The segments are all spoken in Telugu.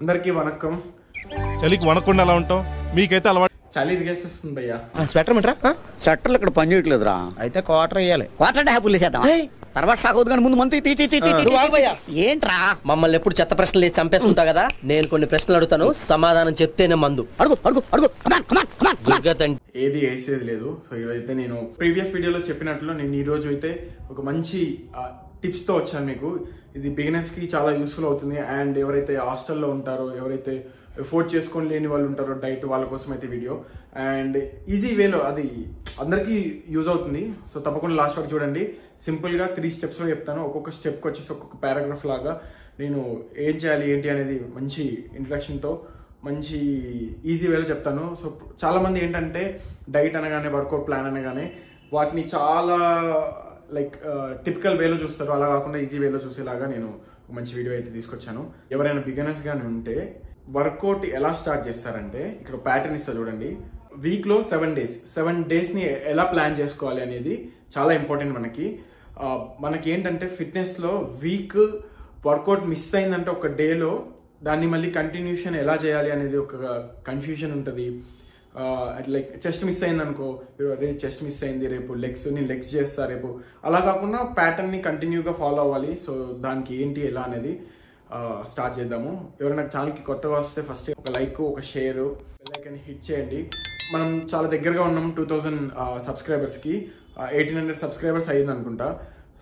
అందరికీ వణకం. చలికి వణకుండా ఎలా ఉంటాం? మీకైతే అలవాటు. చలి ఇరిగేసేస్తుంది భయ్యా. స్వెటర్ మిట్రా స్వెటర్లు ఇక్కడ పని చేయట్లేదురా. అయితే క్వార్టర్ వేయాలి. క్వార్టర్ అంటే హ్యాపీలు వేసేద్దాం. తర్వాత షాక్ అవుతుంది కానీ ముందు మంత్ ఏంట్రా మమ్మల్ని ఎప్పుడు చెత్త ప్రశ్నలు వేసి చంపేస్తుంటా కదా. నేను కొన్ని ప్రశ్నలు అడుగుతాను, సమాధానం చెప్తేనే మందు. అడుగు అడుగు అడుగు. ఏది వేసేది లేదు. సో ఈరోజైతే నేను ప్రీవియస్ వీడియోలో చెప్పినట్లు నేను ఈ రోజు అయితే ఒక మంచి టిప్స్తో వచ్చాను మీకు. ఇది బిగినర్స్కి చాలా యూస్ఫుల్ అవుతుంది. అండ్ ఎవరైతే హాస్టల్లో ఉంటారో, ఎవరైతే ఎఫోర్డ్ చేసుకొని లేని వాళ్ళు ఉంటారో డైట్, వాళ్ళ కోసం అయితే వీడియో. అండ్ ఈజీ వేలో అది అందరికీ యూజ్ అవుతుంది. సో తప్పకుండా లాస్ట్ వరకు చూడండి. సింపుల్గా 3 స్టెప్స్లో చెప్తాను. ఒక్కొక్క స్టెప్కి వచ్చేసి ఒక్కొక్క పారాగ్రాఫ్ లాగా నేను ఏం చేయాలి ఏంటి అనేది మంచి ఇంట్రడక్షన్తో మంచి ఈజీ వేలో చెప్తాను. సో చాలామంది ఏంటంటే డైట్ అనగానే, వర్కౌట్ ప్లాన్ అనగానే వాటిని చాలా లైక్ టిపికల్ వేలో చూస్తారు. అలా కాకుండా ఈజీ వేలో చూసేలాగా నేను మంచి వీడియో అయితే తీసుకొచ్చాను. ఎవరైనా బిగినర్స్ గానీ ఉంటే వర్కౌట్ ఎలా స్టార్ట్ చేస్తారంటే ఇక్కడ ప్యాటర్న్ ఇస్తా చూడండి. వీక్లో 7 డేస్ని ఎలా ప్లాన్ చేసుకోవాలి అనేది చాలా ఇంపార్టెంట్ మనకి ఏంటంటే ఫిట్నెస్లో వీక్ వర్కౌట్ మిస్ అయిందంటే ఒక డేలో దాన్ని మళ్ళీ కంటిన్యూషన్ ఎలా చేయాలి అనేది ఒక కన్ఫ్యూజన్ ఉంటుంది. లైక్ చెస్ట్ మిస్ అయింది అనుకో, రేపు చెస్ట్ మిస్ అయింది, రేపు నేను లెగ్స్ చేస్తా రేపు. అలా కాకుండా ప్యాటర్న్ని కంటిన్యూగా ఫాలో అవ్వాలి. సో దానికి ఏంటి ఎలా అనేది స్టార్ట్ చేద్దాము. ఎవరైనా ఛానల్కి కొత్తగా వస్తే ఫస్ట్ ఒక లైక్, ఒక షేర్, బెల్ ఐకాన్ హిట్ చేయండి. మనం చాలా దగ్గరగా ఉన్నాం 2000 సబ్స్క్రైబర్స్కి. 1800 సబ్స్క్రైబర్స్ అయ్యింది అనుకుంటా.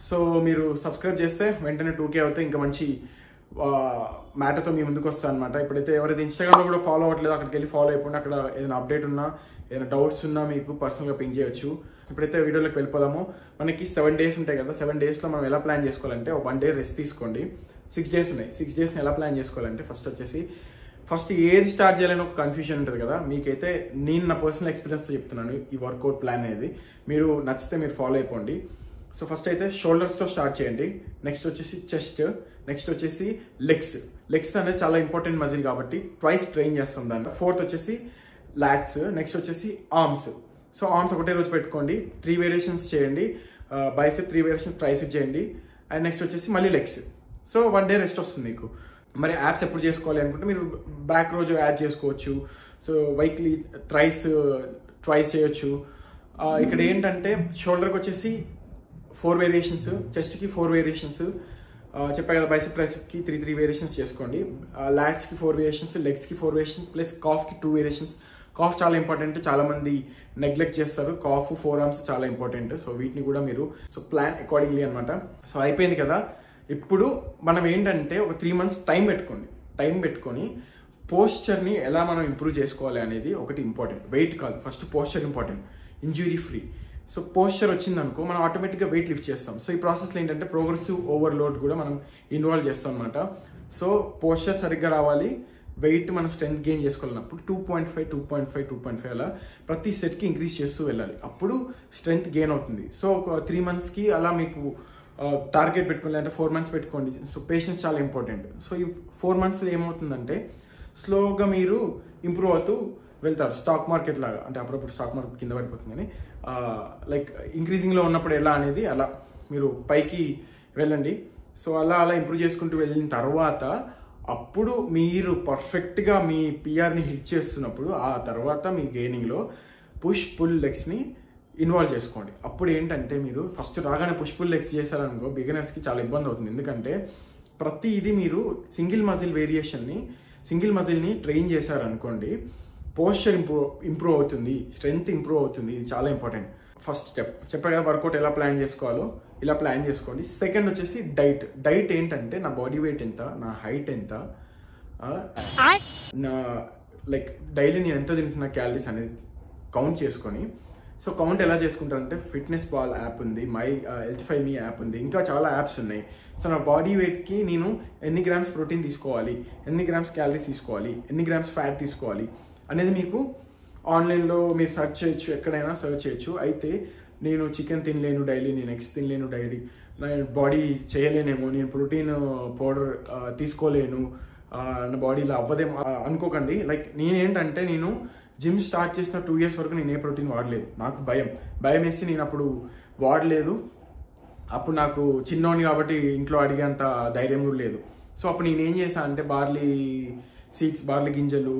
సో మీరు సబ్స్క్రైబ్ చేస్తే వెంటనే 2K అవుతే ఇంకా మంచి మ్యాటర్తో మీ ముందుకు వస్తాను అనమాట. ఇప్పుడైతే ఎవరైతే ఇన్స్టాగ్రామ్లో కూడా ఫాలో అవ్వట్లేదు అక్కడికి వెళ్ళి ఫాలో అయిపోండి. అక్కడ ఏదైనా అప్డేట్ ఉన్నా, ఏదైనా డౌట్స్ ఉన్నా మీకు పర్సనల్గా పింక్ చేయొచ్చు. ఇప్పుడైతే వీడియోలోకి వెళ్ళిపోదాము. మనకి 7 డేస్ ఉంటాయి కదా. 7 డేస్లో మనం ఎలా ప్లాన్ చేసుకోవాలంటే, 1 డే రెస్ట్ తీసుకోండి. 6 డేస్ ఉన్నాయి. 6 డేస్ని ఎలా ప్లాన్ చేసుకోవాలంటే ఫస్ట్ ఏది స్టార్ట్ చేయాలని ఒక కన్ఫ్యూజన్ ఉంటుంది కదా. మీకైతే నేను నా పర్సనల్ ఎక్స్పీరియన్స్తో చెప్తున్నాను ఈ వర్కౌట్ ప్లాన్ అనేది. మీరు నచ్చితే మీరు ఫాలో అయిపోండి. సో ఫస్ట్ అయితే షోల్డర్స్తో స్టార్ట్ చేయండి. నెక్స్ట్ వచ్చేసి చెస్ట్, నెక్స్ట్ వచ్చేసి లెగ్స్ అనేది చాలా ఇంపార్టెంట్ మజిల్ కాబట్టి ట్వైస్ ట్రైన్ చేస్తాం దాన్ని. 4th వచ్చేసి లాట్స్, నెక్స్ట్ వచ్చేసి ఆర్మ్స్. సో ఆర్మ్స్ ఒకటే రోజు పెట్టుకోండి. 3 వేరియేషన్స్ చేయండి. బైసెప్ 3 వేరియేషన్స్, ట్రైసెప్ చేయండి. అండ్ నెక్స్ట్ వచ్చేసి మళ్ళీ లెగ్స్. సో 1 డే రెస్ట్ వస్తుంది మీకు. మరి యాప్స్ ఎప్పుడు చేసుకోవాలి అనుకుంటే మీరు బ్యాక్ రోజు యాడ్ చేసుకోవచ్చు. సో వీక్లీ ట్రైస్ చేయొచ్చు. ఇక్కడ ఏంటంటే షోల్డర్కి వచ్చేసి 4 వేరియేషన్స్, చెస్ట్కి 4 వేరియేషన్స్ చెప్పా కదా. బైసెప్ ట్రైసెప్కి 3 వేరియేషన్స్ చేసుకోండి. లాట్స్కి 4 వేరియేషన్స్, లెగ్స్కి 4 వేరియేషన్స్, ప్లస్ కాఫ్కి 2 వేరియేషన్స్. కాఫ్ చాలా ఇంపార్టెంట్, చాలా మంది నెగ్లెక్ట్ చేస్తారు. కాఫ్, 4 ఆర్మ్స్ చాలా ఇంపార్టెంట్. సో వీటిని కూడా మీరు ప్లాన్ అకార్డింగ్లీ అనమాట. సో అయిపోయింది కదా. ఇప్పుడు మనం ఏంటంటే ఒక 3 months టైం పెట్టుకొని పోస్చర్ని ఎలా మనం ఇంప్రూవ్ చేసుకోవాలి అనేది ఒకటి ఇంపార్టెంట్. వెయిట్ కాదు, first posture important, injury free. So posture వచ్చిందనుకో మనం ఆటోమేటిక్గా వెయిట్ లిఫ్ట్ చేస్తాం. సో ఈ ప్రాసెస్లో ఏంటంటే ప్రోగ్రెసివ్ ఓవర్లోడ్ కూడా మనం ఇన్వాల్వ్ చేస్తాం అనమాట. సో పోస్చర్ సరిగ్గా రావాలి, వెయిట్ మనం స్ట్రెంత్ గెయిన్ చేసుకోవాలన్నప్పుడు 2.5 అలా ప్రతి సెట్కి ఇంక్రీజ్ చేస్తూ వెళ్ళాలి. అప్పుడు స్ట్రెంత్ గెయిన్ అవుతుంది. సో ఒక 3 monthsకి అలా మీకు టార్గెట్ పెట్టుకోండి, అంటే 4 months పెట్టుకోండి. సో పేషెన్స్ చాలా ఇంపార్టెంట్. సో ఈ 4 monthsలో ఏమవుతుందంటే స్లోగా మీరు ఇంప్రూవ్ అవుతూ వెళ్తారు. స్టాక్ మార్కెట్ లాగా, అంటే అప్పుడప్పుడు స్టాక్ మార్కెట్ కింద పడిపోతుంది కానీ లైక్ ఇంక్రీజింగ్లో ఉన్నప్పుడు ఎలా అనేది అలా మీరు పైకి వెళ్ళండి. సో అలా ఇంప్రూవ్ చేసుకుంటూ వెళ్ళిన తర్వాత అప్పుడు మీరు పర్ఫెక్ట్గా మీ పిఆర్ని హిట్ చేస్తున్నప్పుడు ఆ తర్వాత మీ గెయినింగ్లో పుష్ పుల్ లెగ్స్ని ఇన్వాల్వ్ చేసుకోండి. అప్పుడు ఏంటంటే మీరు ఫస్ట్ రాగానే పుష్ పుల్ లెగ్స్ చేశారనుకో బిగినర్స్కి చాలా ఇబ్బంది అవుతుంది. ఎందుకంటే ప్రతి ఇది మీరు సింగిల్ మజిల్ వేరియేషన్ని సింగిల్ మజిల్ని ట్రైన్ చేశారనుకోండి, పోస్చర్ ఇంప్రూవ్ అవుతుంది, స్ట్రెంగ్త్ ఇంప్రూవ్ అవుతుంది. ఇది చాలా ఇంపార్టెంట్. ఫస్ట్ స్టెప్ చెప్పా కదా, వర్కౌట్ ఎలా ప్లాన్ చేసుకోవాలో ఇలా ప్లాన్ చేసుకోండి. సెకండ్ వచ్చేసి డైట్ ఏంటంటే నా బాడీ వెయిట్ ఎంత, నా హైట్ ఎంత, నా లైక్ డైలీ నేను ఎంత తింటున్నా క్యాలరీస్ అనేది కౌంట్ చేసుకొని. సో కౌంట్ ఎలా చేసుకుంటారంటే ఫిట్నెస్ పాల్ యాప్ ఉంది, మై Health5Me యాప్ ఉంది, ఇంకా చాలా యాప్స్ ఉన్నాయి. సో నా బాడీ వెయిట్కి నేను ఎన్ని గ్రామ్స్ ప్రోటీన్ తీసుకోవాలి, ఎన్ని గ్రామ్స్ క్యాలరీస్ తీసుకోవాలి, ఎన్ని గ్రామ్స్ ఫ్యాట్ తీసుకోవాలి అనేది మీకు ఆన్లైన్లో మీరు సెర్చ్ చేయొచ్చు, ఎక్కడైనా సెర్చ్ చేయొచ్చు. అయితే నేను చికెన్ తినలేను డైలీ, నేను ఎగ్స్ తినలేను డైలీ, నేను బాడీ చేయలేనేమో, నేను ప్రోటీన్ పౌడర్ తీసుకోలేను, నా బాడీలో అవ్వదేమో అనుకోకండి. లైక్ నేనేంటంటే నేను జిమ్ స్టార్ట్ చేసిన 2 years వరకు నేను ఏ ప్రోటీన్ వాడలేదు. నాకు భయం వేసి నేను అప్పుడు వాడలేదు. అప్పుడు నాకు చిన్నోని కాబట్టి ఇంట్లో అడిగేంత ధైర్యం కూడా లేదు. సో అప్పుడు నేను ఏం చేశాను అంటే బార్లీ సీడ్స్, బార్లీ గింజలు,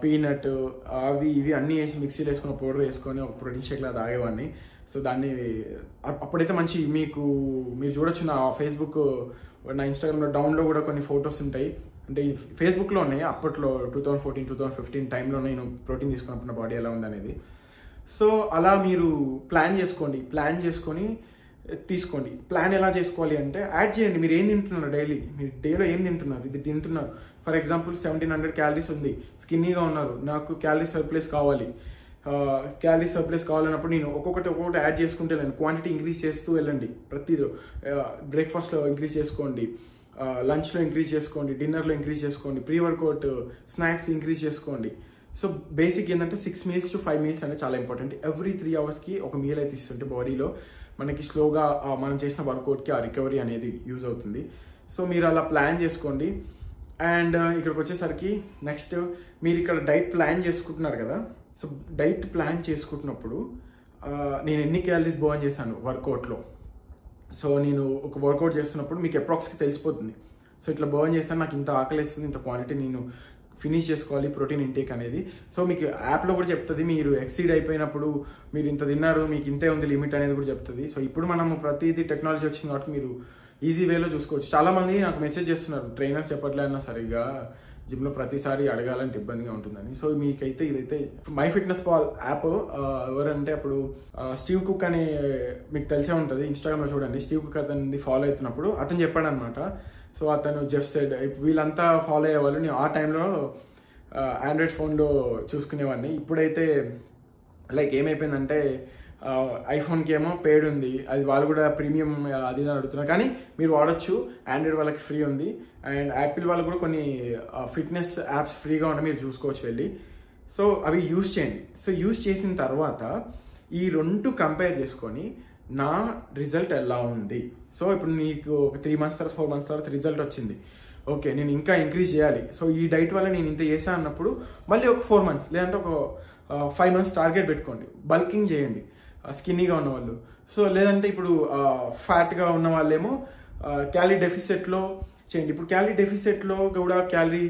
పీనట్ అవి ఇవి అన్నీ వేసి మిక్సీలో వేసుకొని పౌడర్ వేసుకొని ఒక ప్రోటీన్ షేక్లా తాగేవాడిని. సో దాన్ని అప్పుడైతే మంచి మీరు చూడొచ్చు నా ఫేస్బుక్, నా ఇన్స్టాగ్రామ్లో డౌన్లో కూడా కొన్ని ఫొటోస్ ఉంటాయి. అంటే ఈ ఫేస్బుక్లో ఉన్నాయి. అప్పట్లో 2014-2015 టైంలో నేను ప్రోటీన్ తీసుకున్నప్పుడు నా బాడీ ఎలా ఉందనేది. సో అలా మీరు ప్లాన్ చేసుకొని తీసుకోండి. ప్లాన్ ఎలా చేసుకోవాలి అంటే యాడ్ చేయండి. మీరు ఏం తింటున్నారు డైలీ, మీరు డేలో ఏం తింటున్నారు, ఇది తింటున్నారు. ఫర్ ఎగ్జాంపుల్ 1700 క్యాలరీస్ ఉంది, స్కిన్నీగా ఉన్నారు, నాకు క్యాలరీ సర్ప్లస్ కావాలన్నప్పుడు నేను ఒక్కొక్కటి యాడ్ చేసుకుంటే వెళ్ళండి. క్వాంటిటీ ఇంక్రీజ్ చేస్తూ వెళ్ళండి. ప్రతిదీ బ్రేక్ఫాస్ట్లో ఇంక్రీజ్ చేసుకోండి, లంచ్లో ఇంక్రీజ్ చేసుకోండి, డిన్నర్లో ఇంక్రీజ్ చేసుకోండి, ప్రీ వర్కౌట్ స్నాక్స్ ఇంక్రీజ్ చేసుకోండి. సో బేసిక్ ఏంటంటే 6 meals to 5 meals అనేది చాలా ఇంపార్టెంట్. ఎవ్రీ 3 hours ఒక మీల్ అయితే ఇస్తుంటే బాడీలో మనకి స్లోగా మనం చేసిన వర్కౌట్కి ఆ రికవరీ అనేది యూజ్ అవుతుంది. సో మీరు అలా ప్లాన్ చేసుకోండి. అండ్ ఇక్కడికి వచ్చేసరికి నెక్స్ట్ మీరు ఇక్కడ డైట్ ప్లాన్ చేసుకుంటున్నారు కదా. సో డైట్ ప్లాన్ చేసుకుంటున్నప్పుడు నేను ఎన్ని క్యాలరీస్ బర్న్ చేశాను వర్కౌట్లో. సో నేను ఒక వర్కౌట్ చేస్తున్నప్పుడు మీకు అప్రాక్స్కి తెలిసిపోతుంది. సో ఇట్లా బర్న్ చేస్తాను, నాకు ఇంత ఆకలిస్తుంది, ఇంత క్వాంటిటీ నేను ఫినిష్ చేసుకోవాలి ప్రోటీన్ ఇంటేక్ అనేది. సో మీకు యాప్లో కూడా చెప్తుంది, మీరు ఎక్సీడ్ అయిపోయినప్పుడు మీరు ఇంత తిన్నారు, మీకు ఇంతే ఉంది లిమిట్ అనేది కూడా చెప్తుంది. సో ఇప్పుడు మనం ప్రతిదీ టెక్నాలజీ వచ్చింది కాబట్టి మీరు ఈజీ వేలో చూసుకోవచ్చు. చాలామంది నాకు మెసేజ్ చేస్తున్నారు, ట్రైనర్ చెప్పట్లేదన్నా సరిగ్గా జిమ్లో ప్రతిసారి అడగాలంటే ఇబ్బందిగా ఉంటుందని. సో మీకైతే ఇదైతే మై ఫిట్నెస్ పాల్ యాప్. ఎవరంటే అప్పుడు స్టీవ్ కుక్ అని మీకు తెలిసే ఉంటుంది, ఇన్స్టాగ్రామ్లో చూడండి. స్టీవ్ కుక్ అతన్ని ఫాలో అవుతున్నప్పుడు అతను చెప్పాడు అనమాట. సో అతను జస్ట్ సెడ్ వీళ్ళంతా ఫాలో అయ్యేవాళ్ళు. నేను ఆ టైంలో ఆండ్రాయిడ్ ఫోన్లో చూసుకునేవాడిని. ఇప్పుడైతే లైక్ ఏమైపోయిందంటే ఐఫోన్కి ఏమో పేడ్ ఉంది, అది వాళ్ళు కూడా ప్రీమియం అది అడుగుతున్నారు. కానీ మీరు వాడచ్చు, ఆండ్రాయిడ్ వాళ్ళకి ఫ్రీ ఉంది. అండ్ యాపిల్ వాళ్ళు కూడా కొన్ని ఫిట్నెస్ యాప్స్ ఫ్రీగా ఉంటే మీరు చూసుకోవచ్చు వెళ్ళి. సో అవి యూజ్ చేయండి. సో యూజ్ చేసిన తర్వాత ఈ 2 కంపేర్ చేసుకొని నా రిజల్ట్ ఎలా ఉంది. సో ఇప్పుడు నీకు ఒక 3 months తర్వాత 4 months తర్వాత రిజల్ట్ వచ్చింది, ఓకే నేను ఇంకా ఇంక్రీజ్ చేయాలి. సో ఈ డైట్ వల్ల నేను ఇంత చేశాను అన్నప్పుడు మళ్ళీ ఒక 4 months లేదంటే ఒక 5 months టార్గెట్ పెట్టుకోండి. బల్కింగ్ చేయండి స్కిన్నీగా ఉన్నవాళ్ళు. సో లేదంటే ఇప్పుడు ఫ్యాట్గా ఉన్న వాళ్ళేమో క్యాలరీ డెఫిసిట్లో చేయండి. ఇప్పుడు క్యాలరీ డెఫిసిట్లో కూడా క్యాలరీ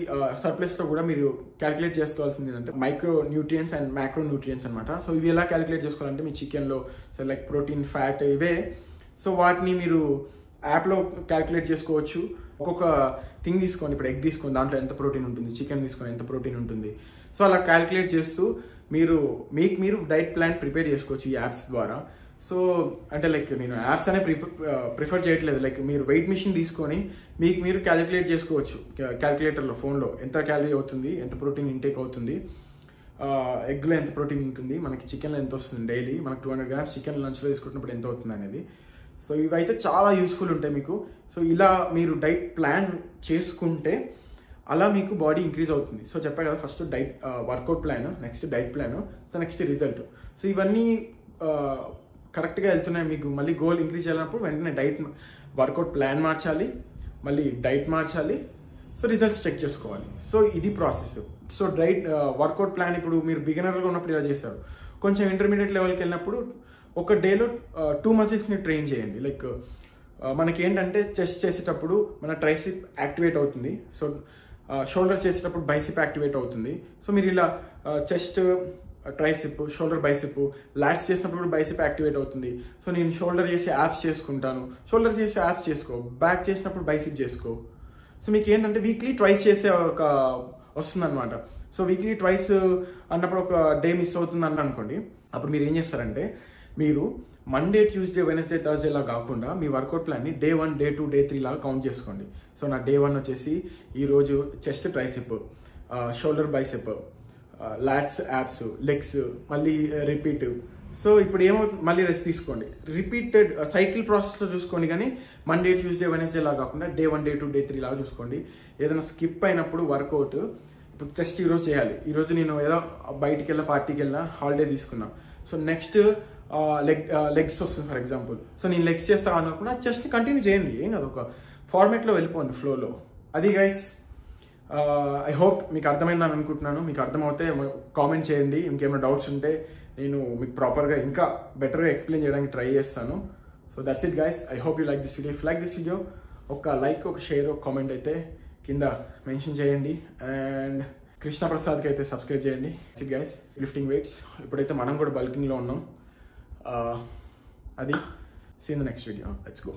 సర్ప్లస్లో కూడా మీరు క్యాలిక్యులేట్ చేసుకోవాల్సింది ఏంటంటే micro nutrients and macro nutrients అనమాట. సో ఇవి ఎలా క్యాలిక్యులేట్ చేసుకోవాలంటే మీ చికెన్లో సో లైక్ ప్రోటీన్, ఫ్యాట్ ఇవే. సో వాటిని మీరు యాప్లో క్యాలిక్యులేట్ చేసుకోవచ్చు. ఒక్కొక్క థింగ్ తీసుకోండి. ఇప్పుడు ఎగ్ తీసుకోండి, దాంట్లో ఎంత ప్రోటీన్ ఉంటుంది, చికెన్ తీసుకొని ఎంత ప్రోటీన్ ఉంటుంది. సో అలా క్యాలిక్యులేట్ చేస్తూ మీరు డైట్ ప్లాన్ ప్రిపేర్ చేసుకోవచ్చు ఈ యాప్స్ ద్వారా. సో అంటే లైక్ నేను యాప్స్ అనే ప్రిఫర్ చేయట్లేదు. లైక్ మీరు వెయిట్ మిషన్ తీసుకొని మీరు క్యాలిక్యులేట్ చేసుకోవచ్చు క్యాలిక్యులేటర్లో, ఫోన్లో ఎంత క్యాలరీ అవుతుంది, ఎంత ప్రోటీన్ ఇంటేక్ అవుతుంది, ఎగ్లో ఎంత ప్రోటీన్ ఉంటుంది, మనకి చికెన్లో ఎంత వస్తుంది డైలీ, మనకు 200 grams చికెన్ లంచ్లో తీసుకుంటున్నప్పుడు ఎంత అవుతుంది అనేది. సో ఇవైతే చాలా యూస్ఫుల్ ఉంటాయి మీకు. సో ఇలా మీరు డైట్ ప్లాన్ చేసుకుంటే అలా మీకు బాడీ ఇంక్రీజ్ అవుతుంది. సో చెప్పా కదా, first diet work out plan, next diet plan, so next result. So ఇవన్నీ కరెక్ట్గా వెళ్తున్నాయి. మీకు మళ్ళీ గోల్ ఇంక్రీజ్ చేయాలన్నప్పుడు వెంటనే వర్కౌట్ ప్లాన్ మార్చాలి, మళ్ళీ డైట్ మార్చాలి, సో రిజల్ట్స్ చెక్ చేసుకోవాలి. సో ఇది ప్రాసెస్. సో వర్కౌట్ ప్లాన్ ఇప్పుడు మీరు బిగినర్గా ఉన్నప్పుడు ఇలా చేశారు, కొంచెం ఇంటర్మీడియట్ లెవెల్కి వెళ్ళినప్పుడు ఒక డేలో 2 muscles ట్రైన్ చేయండి. లైక్ మనకి ఏంటంటే చెస్ట్ చేసేటప్పుడు మన ట్రైసిప్ యాక్టివేట్ అవుతుంది. సో షోల్డర్ చేసేటప్పుడు బైసిప్ యాక్టివేట్ అవుతుంది. సో మీరు ఇలా చెస్ట్, ట్రైసిప్, షోల్డర్, బైసిప్, లాట్స్ చేసినప్పుడు కూడా బైసిప్ యాక్టివేట్ అవుతుంది. సో నేను షోల్డర్ చేసి యాప్స్ చేసుకుంటాను, షోల్డర్ చేసి యాప్స్ చేసుకో, బ్యాక్ చేసినప్పుడు బైసిప్ చేసుకో. సో మీకు ఏంటంటే వీక్లీ ట్వైస్ చేసే ఒక వస్తుందన్నమాట. సో వీక్లీ ట్వైస్ అన్నప్పుడు ఒక డే మిస్ అవుతుంది అని అనుకోండి. అప్పుడు మీరు ఏం చేస్తారంటే మీరు మండే, ట్యూస్డే, వెనస్డే, థర్స్డే లా కాకుండా మీ వర్కౌట్ ప్లాన్ని డే 1, డే 2, డే 3 లాగా కౌంట్ చేసుకోండి. సో నా డే 1 వచ్చేసి ఈరోజు chest tricep, shoulder bicep, LADS, apps, legs, మళ్ళీ రిపీట్. సో ఇప్పుడు ఏమవుతుంది, మళ్ళీ రెస్ట్ తీసుకోండి. రిపీటెడ్ సైకిల్ ప్రాసెస్లో చూసుకోండి, కానీ మండే, ట్యూస్డే, వెనస్డే లాగా కాకుండా డే 1, డే 2, డే 3 లాగా చూసుకోండి. ఏదైనా స్కిప్ అయినప్పుడు వర్కౌట్, ఇప్పుడు చెస్ట్ ఈరోజు చేయాలి, ఈరోజు నేను ఏదో బయటికి వెళ్ళా, పార్టీకి వెళ్ళా, హాలిడే తీసుకున్నా, సో నెక్స్ట్ లెగ్స్ వస్తుంది ఫర్ ఎగ్జాంపుల్. సో నేను లెగ్స్ చేస్తా అనుకున్నా చెస్ట్ కంటిన్యూ చేయండి, ఏం కాదు, ఒక ఫార్మేట్లో వెళ్ళిపోండి, ఫ్లోలో. అది గైస్, ఐ హోప్ మీకు అర్థమైందని అనుకుంటున్నాను. మీకు అర్థమవుతే కామెంట్ చేయండి. ఇంకేమైనా డౌట్స్ ఉంటే నేను మీకు ప్రాపర్గా ఇంకా బెటర్గా ఎక్స్ప్లెయిన్ చేయడానికి ట్రై చేస్తాను. So that's it guys, I hope you like this video. If like this video, ఒక లైక్, ఒక షేర్, ఒక కామెంట్ అయితే కింద మెన్షన్ చేయండి. అండ్ కృష్ణప్రసాద్కి అయితే సబ్స్క్రైబ్ చేయండి. It guys, lifting weights. ఇప్పుడైతే మనం కూడా బల్కింగ్లో ఉన్నాం. అది see in the next video. Let's go.